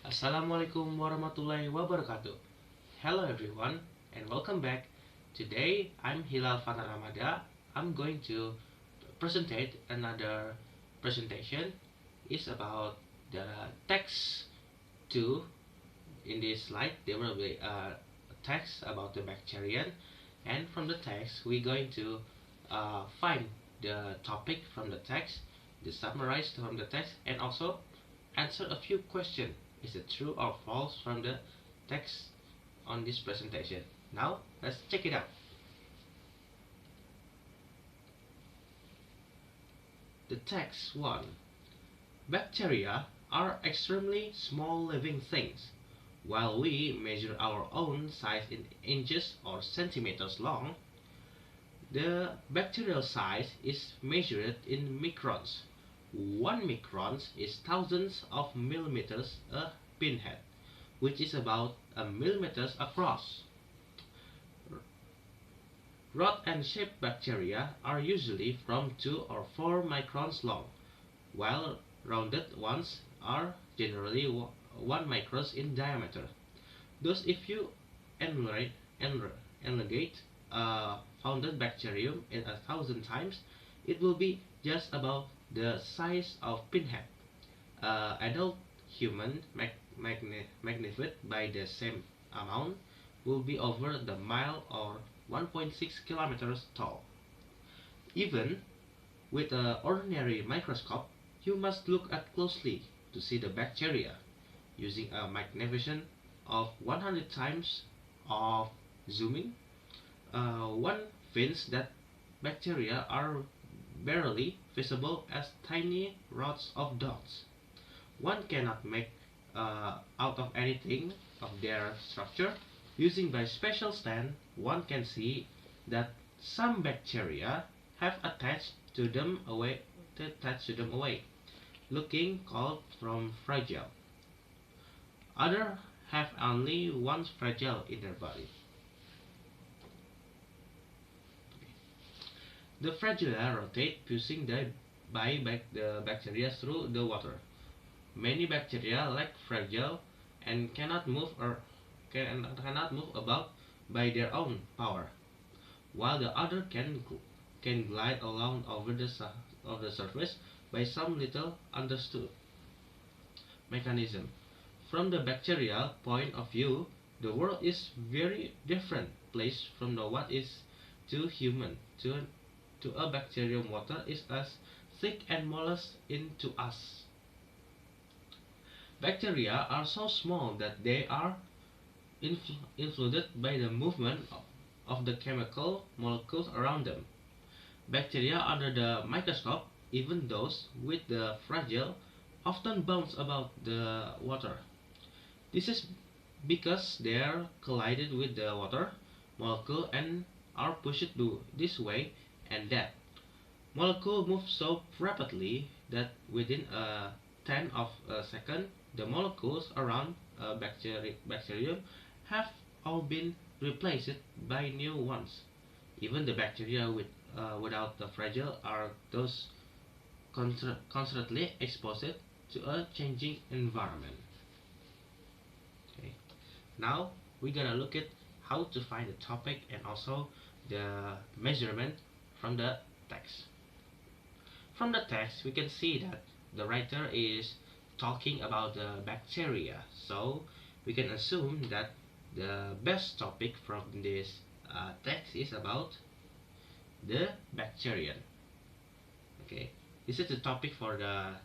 Assalamualaikum warahmatullahi wabarakatuh. Hello everyone and welcome back. Today I'm Hilal Ramada. I'm going to presentate another presentation. It's about the text 2. In this slide there will be a text about the bacterium, and from the text we're going to find the topic from the text, the summarized from the text, and also answer a few questions. Is it true or false from the text on this presentation? Now let's check it out. The text 1. Bacteria are extremely small living things. While we measure our own size in inches or centimeters long, the bacterial size is measured in microns. 1 micron is thousands of millimeters a pinhead, which is about a millimeter across. Rod and shaped bacteria are usually from 2 or 4 microns long, while rounded ones are generally 1 micron in diameter. Thus, if you elongate a founded bacterium in 1,000 times, it will be just about the size of pinhead. Adult human magnified by the same amount will be over the mile or 1.6 kilometers tall. Even with an ordinary microscope, you must look at closely to see the bacteria. Using a magnification of 100 times of zooming, one finds that bacteria are barely visible as tiny rods of dots. One cannot make out of anything of their structure. Using by special stand, one can see that some bacteria have attached to them away, looking called from fragile. Others have only one fragile in their body. The flagella rotate, pushing the bacteria through the water. Many bacteria lack flagella and cannot move about by their own power, while the other can glide along over the surface by some little understood mechanism. From the bacterial point of view, the world is very different place from what is to human. To a bacterium, water is as thick and mollusk into us. Bacteria are so small that they are influenced by the movement of the chemical molecules around them. Bacteria under the microscope, even those with the fragile, often bounce about the water. This is because they are collided with the water molecule and are pushed this way and that. Molecule move so rapidly that within a tenth of a second, the molecules around a bacterium have all been replaced by new ones. Even the bacteria without the fragile are thus constantly exposed to a changing environment. Okay. Now we're gonna look at how to find the topic and also the measurement from the text. From the text we can see that the writer is talking about the bacteria, so we can assume that the best topic from this text is about the bacterium. Okay, this is the topic for the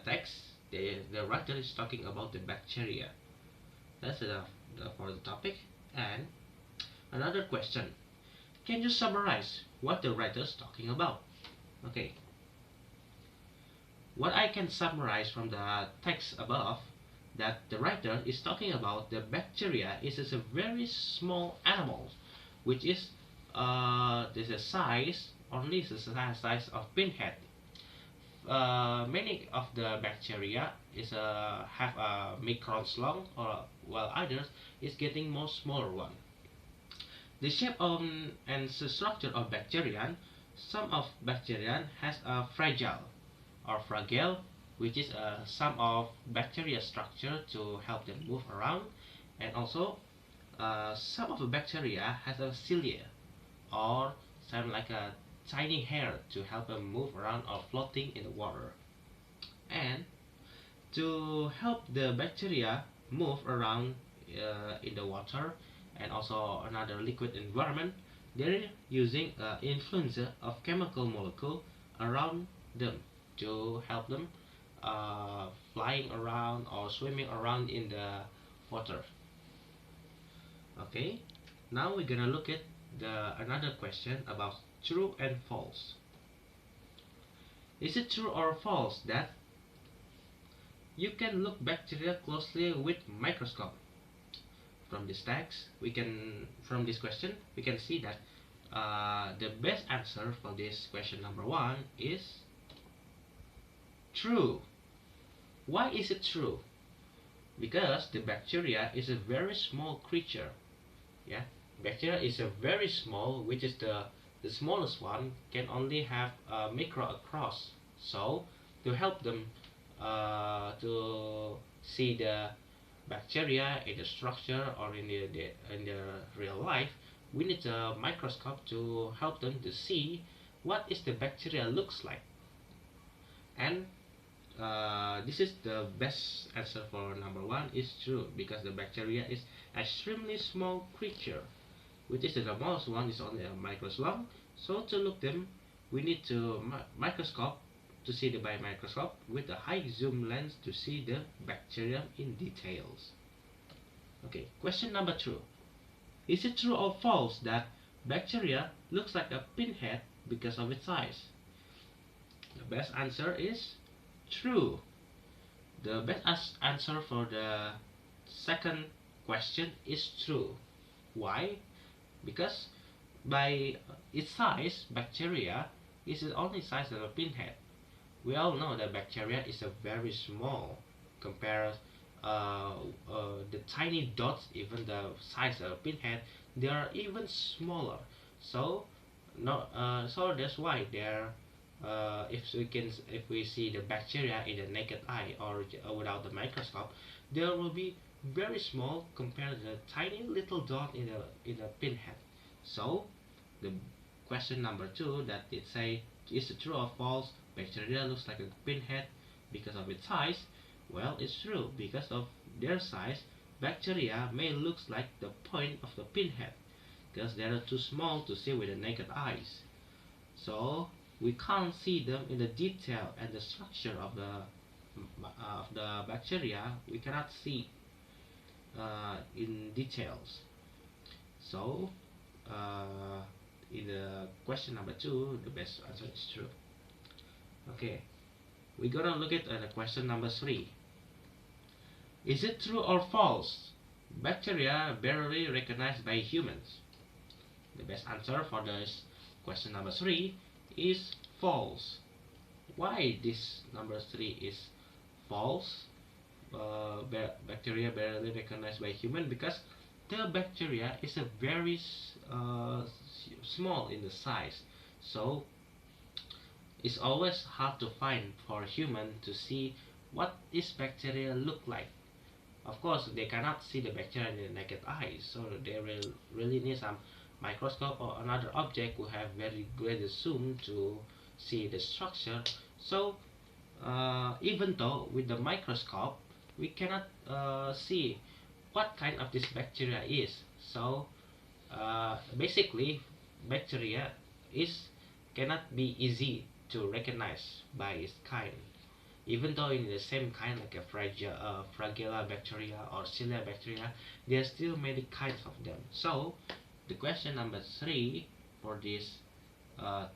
text. The writer is talking about the bacteria. That's for the topic. And another question: can you summarize what the writer is talking about? Okay. What I can summarize from the text above, that the writer is talking about the bacteria is a very small animal, which is the size only the size of pinhead. Many of the bacteria is have microns long, or while others is getting more smaller one. The shape and the structure of bacteria. Some of bacteria has a fragile or fragile which is some of bacteria structure to help them move around, and also some of the bacteria has a cilia or some like a tiny hair to help them move around or floating in the water. And to help the bacteria move around in the water and also another liquid environment, they're using influence of chemical molecule around them to help them flying around or swimming around in the water. Okay, now we're gonna look at another question about true and false. Is it true or false that you can look bacteria closely with microscope? From this text, from this question, we can see that the best answer for this question number one is true. Why is it true? Because the bacteria is a very small creature. Yeah, bacteria is a very small, which is the smallest one, can only have a micro across. So to help them to see the bacteria in the structure or in the real life, we need a microscope to help them to see what is the bacteria looks like. And this is the best answer for number one is true, because the bacteria is extremely small creature, which is the smallest one is only a micros long. So to look them, we need to microscope to see the by microscope with a high zoom lens to see the bacterium in details. Okay, question number two. Is it true or false that bacteria looks like a pinhead because of its size? The best answer is true. The best answer for the second question is true. Why? Because by its size, bacteria is the only size of a pinhead. We all know that bacteria is a very small compared the tiny dots, even the size of a pinhead, they are even smaller. So no, so that's why they're if we see the bacteria in the naked eye or without the microscope, there will be very small compared to the tiny little dot in a pinhead. So the question number two, that it say is it true or false bacteria looks like a pinhead because of its size? Well, it's true. Because of their size, bacteria may look like the point of the pinhead because they are too small to see with the naked eyes. So we can't see them in the detail and the structure of the bacteria. We cannot see in details. So in the question number two, the best answer is true. Okay, we're gonna look at the question number three. Is it true or false? Bacteria barely recognized by humans. The best answer for this question number three is false. Why this number three is false? Bacteria barely recognized by human, because the bacteria is a very small in the size, so it's always hard to find for human to see what this bacteria look like. Of course, they cannot see the bacteria in the naked eye, so they will really need some microscope or another object who have very great zoom to see the structure. So even though with the microscope we cannot see what kind of this bacteria is. So basically bacteria is cannot be easy to recognize by its kind, even though in the same kind like a Flagella bacteria or Cilia bacteria, there are still many kinds of them. So the question number three for this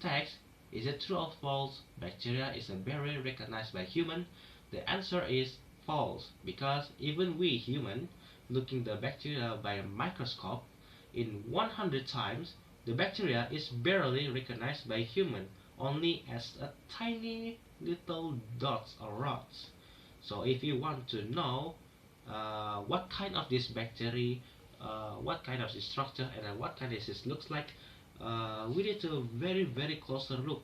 text, is it true or false bacteria is a barely recognized by human? The answer is false, because even we human looking the bacteria by a microscope in 100 times, the bacteria is barely recognized by human only as a tiny little dots or rods. So if you want to know what kind of this bacteria, what kind of this structure and what kind of this looks like, we need to very closer look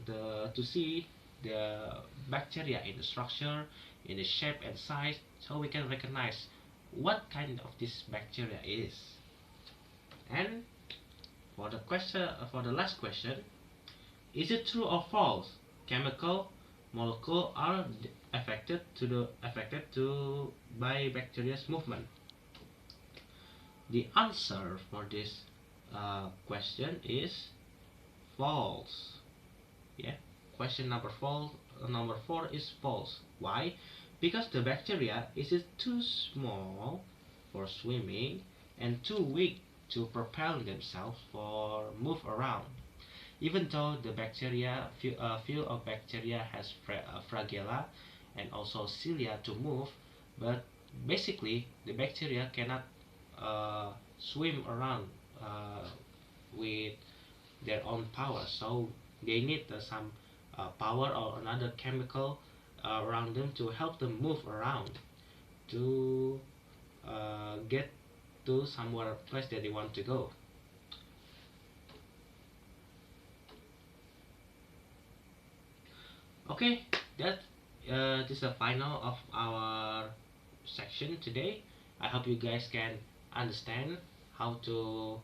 to see the bacteria in the structure, in the shape and size, so we can recognize what kind of this bacteria is. And for the last question, is it true or false? Chemical molecule are affected to by bacteria's movement. The answer for this question is false. Yeah, question number four is false. Why? Because the bacteria is too small for swimming and too weak to propel themselves or move around. Even though the few of bacteria has flagella and also cilia to move, but basically the bacteria cannot swim around with their own power, so they need some power or another chemical around them to help them move around to get to somewhere place that they want to go. Okay, that this is the final of our section today. I hope you guys can understand how to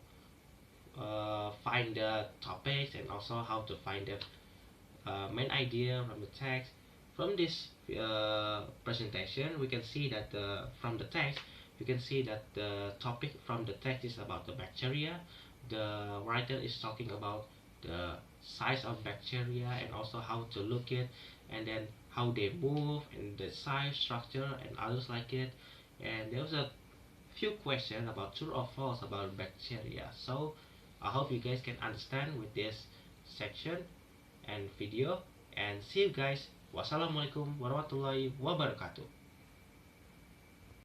find the topics and also how to find the main idea from the text. From this presentation, we can see that from the text, you can see that the topic from the text is about the bacteria. The writer is talking about the size of bacteria and also how to look it, and then how they move and the size, structure, and others like it. And there was a few questions about true or false about bacteria. So I hope you guys can understand with this section and video, and see you guys. Wassalamualaikum warahmatullahi wabarakatuh.